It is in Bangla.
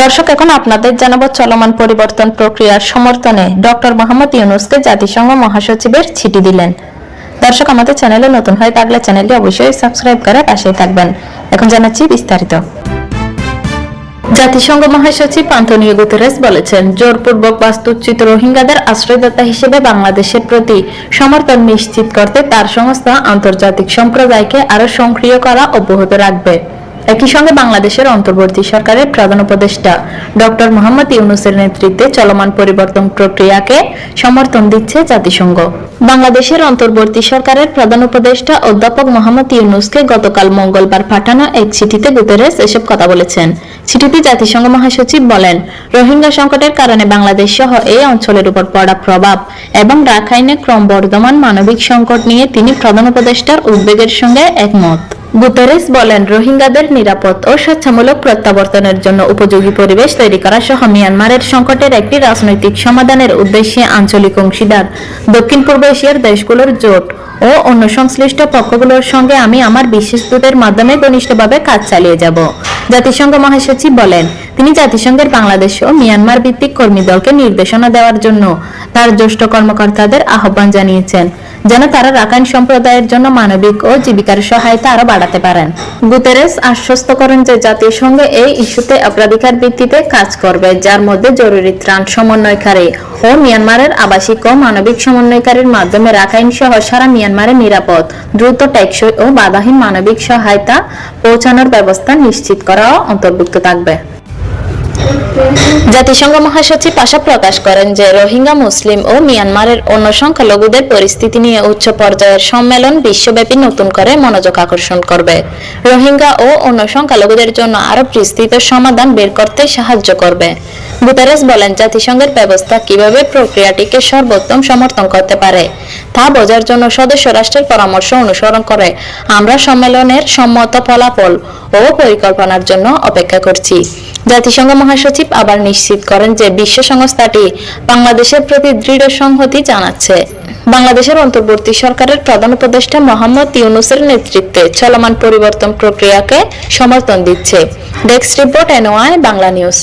দর্শক, এখন আপনাদের জানাবো চলমান পরিবর্তন প্রক্রিয়ার সমর্থনে ডক্টর মোহাম্মদ ইউনূসকে জাতিসংঘ মহাসচিবের চিঠি দিলেন। দর্শক, আমাদের চ্যানেলে নতুন হয়ে থাকলে চ্যানেলটি অবশ্যই সাবস্ক্রাইব করে পাশেই থাকবেন। এখন জানাচ্ছি বিস্তারিত। জাতিসংঘ মহাসচিব আন্তোনিও গুতেরেস বলেছেন, জোরপূর্বক বাস্তুচ্যুত রোহিঙ্গাদের আশ্রয়দাতা হিসেবে বাংলাদেশের প্রতি সমর্থন নিশ্চিত করতে তার সংস্থা আন্তর্জাতিক সম্প্রদায়কে আরও সক্রিয় করা অব্যাহত রাখবে। একই সঙ্গে বাংলাদেশের অন্তর্বর্তী সরকারের প্রধান উপদেষ্টা ডক্টর মোহাম্মদ ইউনূসের নেতৃত্বে চলমান পরিবর্তন প্রক্রিয়াকে সমর্থন দিচ্ছে জাতিসংঘ। বাংলাদেশের অন্তর্বর্তী সরকারের প্রধান উপদেষ্টা অধ্যাপক মোহাম্মদ ইউনূসকে গতকাল মঙ্গলবার পাঠানো এক চিঠিতে গুতেরেস এসব কথা বলেছেন। চিঠিতে জাতিসংঘ মহাসচিব বলেন, রোহিঙ্গা সংকটের কারণে বাংলাদেশ সহ এই অঞ্চলের উপর পড়া প্রভাব এবং রাখাইনে ক্রমবর্ধমান মানবিক সংকট নিয়ে তিনি প্রধান উপদেষ্টার উদ্বেগের সঙ্গে একমত। গুতেরেস বলেন, রোহিঙ্গাদের নিরাপদ ও স্বেচ্ছামূলক প্রত্যাবর্তনের জন্য উপযোগী পরিবেশ তৈরি করা সহ মিয়ানমারের সংকটের একটি রাজনৈতিক সমাধানের উদ্দেশ্যে আঞ্চলিক অংশীদার দক্ষিণ পূর্ব এশিয়ার দেশগুলোর জোট ও অন্য সংশ্লিষ্ট পক্ষগুলোর সঙ্গে আমি আমার বিশেষ দূতের মাধ্যমে ঘনিষ্ঠভাবে কাজ চালিয়ে যাব। জাতিসংঘ মহাসচিব বলেন, তিনি জাতিসংঘের বাংলাদেশ ও মিয়ানমার ভিত্তিক কর্মী দলকে নির্দেশনা দেওয়ার জন্য তার জ্যেষ্ঠ কর্মকর্তাদের আহ্বান জানিয়েছেন, যেন তারা রাখাইন সম্প্রদায়ের জন্য মানবিক ও জীবিকার সহায়তা আরো বাড়াতে পারেন। গুতেরেস আশ্বস্ত করেন যে জাতিসংঘ এই ইস্যুতে অগ্রাধিকার ভিত্তিতে কাজ করবে, যার মধ্যে জরুরি ত্রাণ সমন্বয়কারী ও মিয়ানমারের আবাসিক ও মানবিক সমন্বয়কারীর মাধ্যমে রাখাইন সহ সারা মিয়ানমারের নিরাপদ, দ্রুত, টেকসই ও বাধাহীন মানবিক সহায়তা পৌঁছানোর ব্যবস্থা নিশ্চিত করাও অন্তর্ভুক্ত থাকবে। জাতিসংঘ মহাসচিব আশা প্রকাশ করেন যে রোহিঙ্গা, মুসলিম ও মিয়ানমারের অন্য সংখ্যালঘুদের পরিস্থিতি নিয়ে উচ্চ পর্যায়ের সম্মেলন বিশ্বব্যাপী নতুন করে মনোযোগ আকর্ষণ করবে, রোহিঙ্গা ও অন্য সংখ্যালঘুদের জন্য আরো বিস্তৃত সমাধান বের করতে সাহায্য করবে। গুতেরেস বলেন, জাতিসংঘের ব্যবস্থা কিভাবে প্রক্রিয়াটিকে সর্বোত্তম সমর্থন করতে পারে তা বোঝার জন্য সদস্য রাষ্ট্রের পরামর্শ অনুসরণ করে আমরা সম্মেলনের সম্মত ফলাফল ও পরিকল্পনার জন্য অপেক্ষা করছি। জাতিসংঘ মহাসচিব আবার নিশ্চিত করেন যে বিশ্ব সংস্থাটি বাংলাদেশের প্রতি দৃঢ় সংহতি জানাচ্ছে। বাংলাদেশের অন্তর্বর্তী সরকারের প্রধান উপদেষ্টা মোহাম্মদ ইউনূসের নেতৃত্বে চলমান পরিবর্তন প্রক্রিয়াকে সমর্থন দিচ্ছে। Desk report, NOI Bangla news.